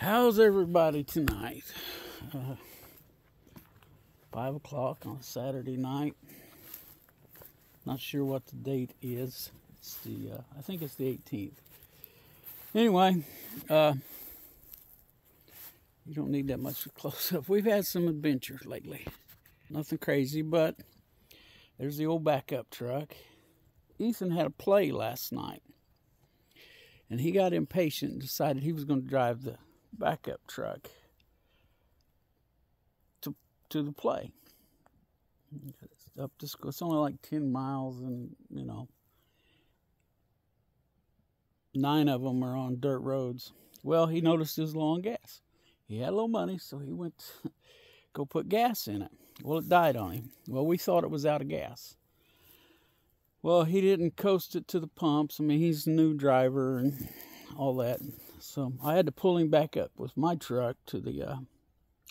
How's everybody tonight? 5 o'clock on a Saturday night. Not sure what the date is. It's I think it's the 18th. Anyway, you don't need that much close up. We've had some adventures lately. Nothing crazy, but there's the old backup truck. Ethan had a play last night, and he got impatient and decided he was going to drive the backup truck to the play. Up to school. It's only like 10 miles, and 9 of them are on dirt roads. Well, he noticed it was low on gas. He had a little money, so he went to go put gas in it. Well, it died on him. Well, we thought it was out of gas. Well, he didn't coast it to the pumps. I mean, he's a new driver and all that. So I had to pull him back up with my truck to the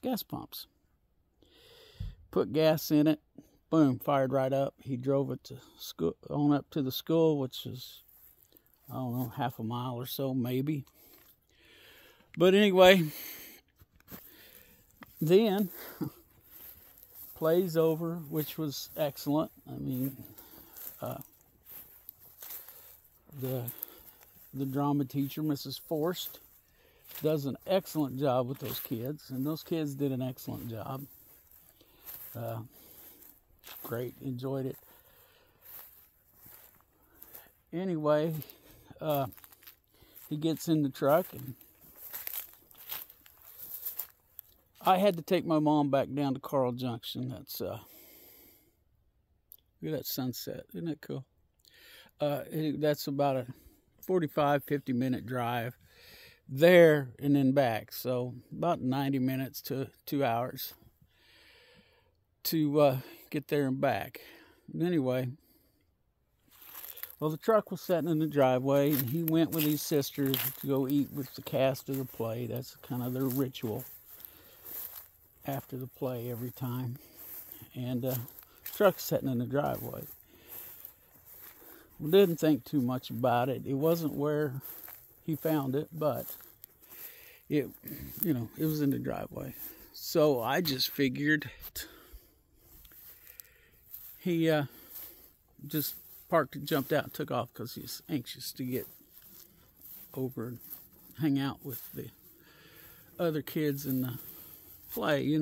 gas pumps. Put gas in it. Boom, fired right up. He drove it to school, on up to the school, which is, I don't know, half a mile or so, maybe. But anyway, then play's over, which was excellent. I mean, the drama teacher, Mrs. Forst, does an excellent job with those kids, and those kids did an excellent job. Great, enjoyed it. Anyway, he gets in the truck, and I had to take my mom back down to Carl Junction. That's look at that sunset, isn't that cool? That's about a 45-50 minute drive there and then back, so about 90 minutes to 2 hours to get there and back. And anyway, well, the truck was sitting in the driveway, and he went with his sisters to go eat with the cast of the play. That's kind of their ritual after the play every time. And the truck's sitting in the driveway. We didn't think too much about it. It wasn't where he found it, but it was in the driveway. So I just figured he just parked and jumped out and took off because he's anxious to get over and hang out with the other kids in the play,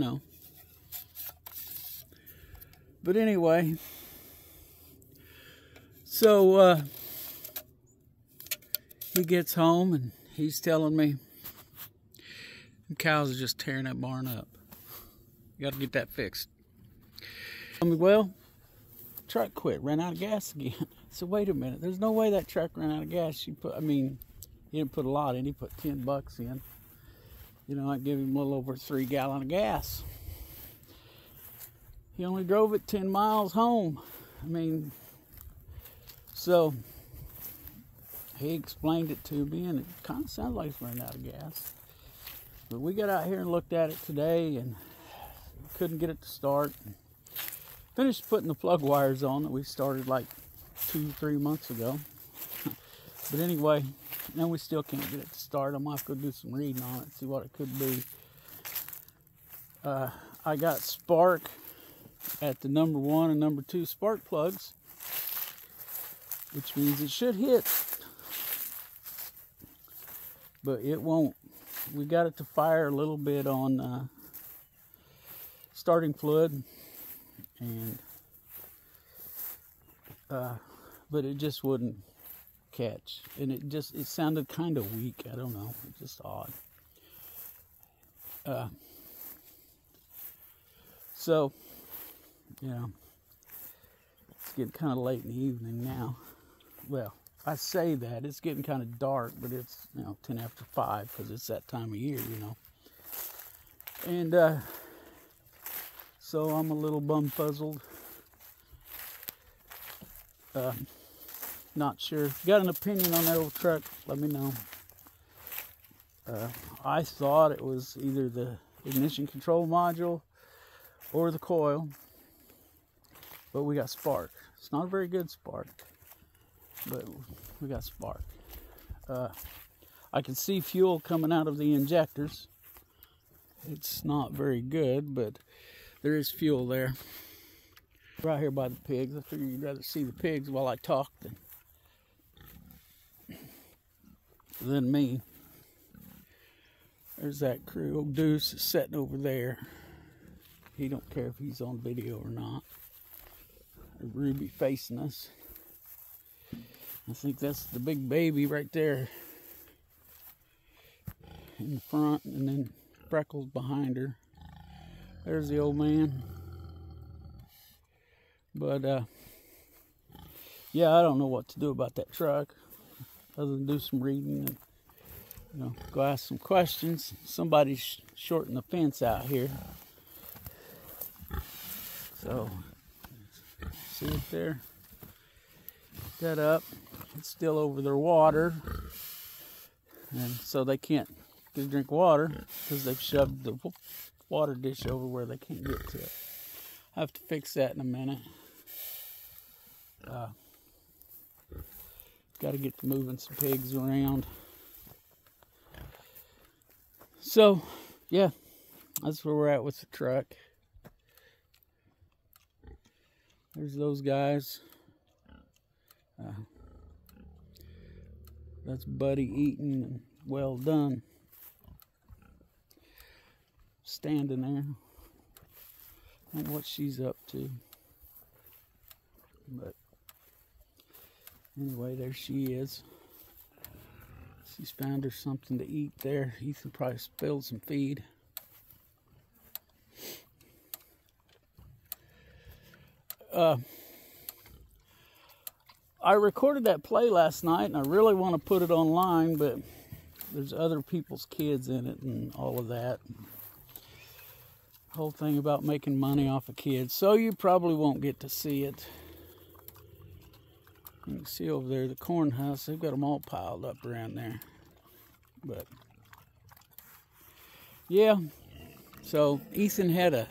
But anyway, so he gets home, and he's telling me, the cows are just tearing that barn up. You got to get that fixed. I mean, well, truck quit, ran out of gas again. So wait a minute, there's no way that truck ran out of gas. He didn't put a lot in. He put $10 in. I'd give him a little over 3 gallons of gas. He only drove it 10 miles home. So he explained it to me, and it kind of sounded like it's running out of gas. But we got out here and looked at it today, and couldn't get it to start. Finished putting the plug wires on that we started like 2-3 months ago. But anyway, now we still can't get it to start. I'm going to have to go do some reading on it, see what it could be. I got spark at the number 1 and number 2 spark plugs, which means it should hit, but it won't. We got it to fire a little bit on starting fluid, and but it just wouldn't catch, and it sounded kind of weak. I don't know, it's just odd. So it's getting kind of late in the evening now. Well, I say that it's getting kind of dark, but it's 10 after 5 because it's that time of year, and so I'm a little bum-fuzzled. Not sure. If you got an opinion on that old truck, let me know. I thought it was either the ignition control module or the coil, but we got spark. It's not a very good spark, but we got spark. I can see fuel coming out of the injectors. It's not very good, but there is fuel there. Right here by the pigs. I figured you'd rather see the pigs while I talk than me. There's that crew. Old Deuce is sitting over there. He don't care if he's on video or not. Ruby facing us. I think that's the big baby right there in the front, and then Freckles behind her. There's the old man. But yeah, I don't know what to do about that truck other than do some reading and, you know, go ask some questions. Somebody's shorting the fence out here. So, see it there? That up. It's still over their water. And so they can't get a drink of water because they've shoved the water dish over where they can't get to it. I have to fix that in a minute. Got to get to moving some pigs around. So, yeah, that's where we're at with the truck. There's those guys. That's Buddy eating and well done. Standing there. I don't know what she's up to. But anyway, there she is. She's found her something to eat there. Ethan probably spilled some feed. I recorded that play last night, and I really want to put it online, but there's other people's kids in it and all of that. Whole thing about making money off of kids, so you probably won't get to see it. You can see over there the corn house. They've got them all piled up around there. But yeah, so Ethan had a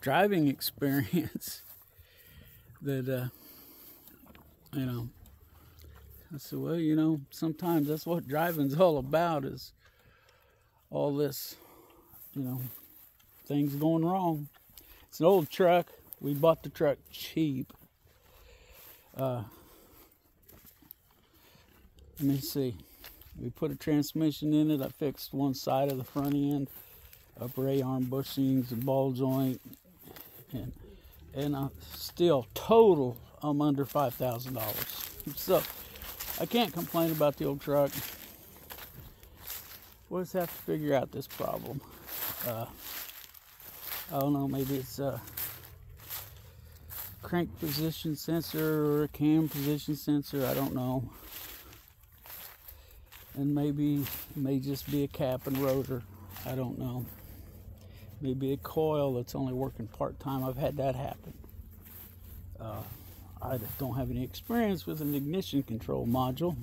driving experience that you know, I said, well, you know, sometimes that's what driving's all about, is all this, you know, things going wrong. It's an old truck. We bought the truck cheap. Let me see. We put a transmission in it. I fixed one side of the front end, upper A-arm bushings and ball joint, and still total I'm under $5,000. So I can't complain about the old truck. We'll just have to figure out this problem. I don't know, maybe it's a crank position sensor or a cam position sensor, I don't know. And maybe it may just be a cap and rotor, I don't know. Maybe a coil that's only working part-time. I've had that happen. I don't have any experience with an ignition control module.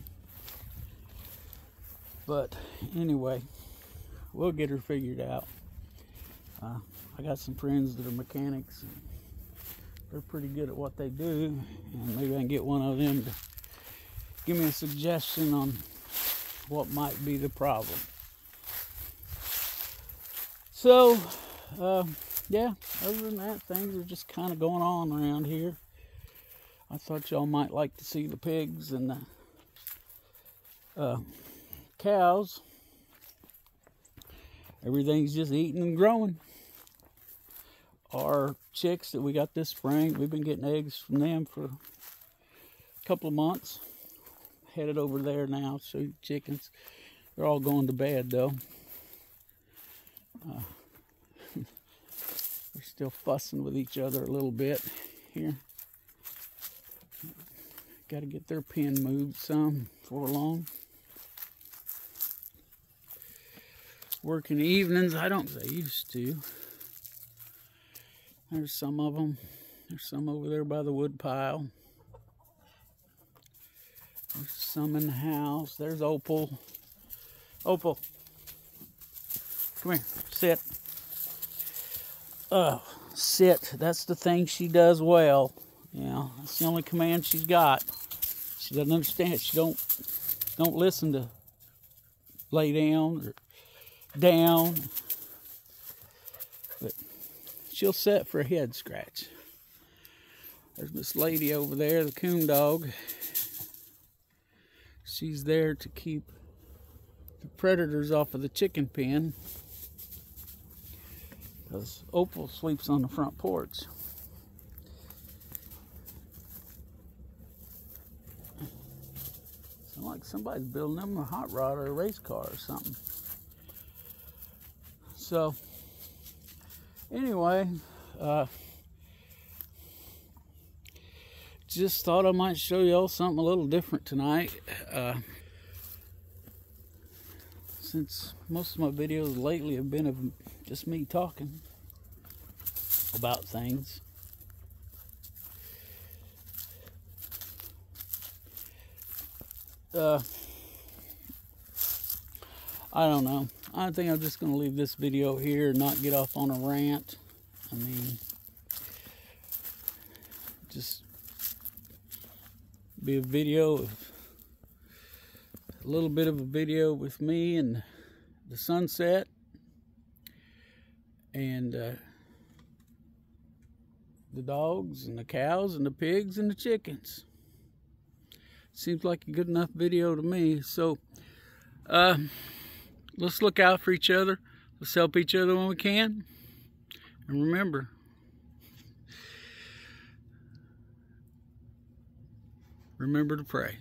But anyway, we'll get her figured out. I got some friends that are mechanics. And they're pretty good at what they do. And maybe I can get one of them to give me a suggestion on what might be the problem. So, yeah, other than that, things are just kind of going on around here. I thought y'all might like to see the pigs and the cows. Everything's just eating and growing. Our chicks that we got this spring, we've been getting eggs from them for a couple of months. Headed over there now, show you chickens. They're all going to bed though. They're still fussing with each other a little bit here. Got to get their pen moved some before long. Working evenings, I don't they used to. There's some of them. There's some over there by the wood pile. There's some in the house. There's Opal. Opal. Come here. Sit. Sit. That's the thing she does well. You know, that's the only command she's got. She doesn't understand. She don't don't listen to lay down or down. But she'll set for a head scratch. There's this lady over there, the coon dog. She's there to keep the predators off of the chicken pen, because Opal sleeps on the front porch. Sounds like somebody's building them a hot rod or a race car or something. So, anyway, just thought I might show y'all something a little different tonight. Since most of my videos lately have been of just me talking about things. I don't know. I think I'm just going to leave this video here and not get off on a rant. I mean, just be a video of a little bit of a video with me and the sunset and the dogs and the cows and the pigs and the chickens. Seems like a good enough video to me. So let's look out for each other. Let's help each other when we can. And remember, remember to pray.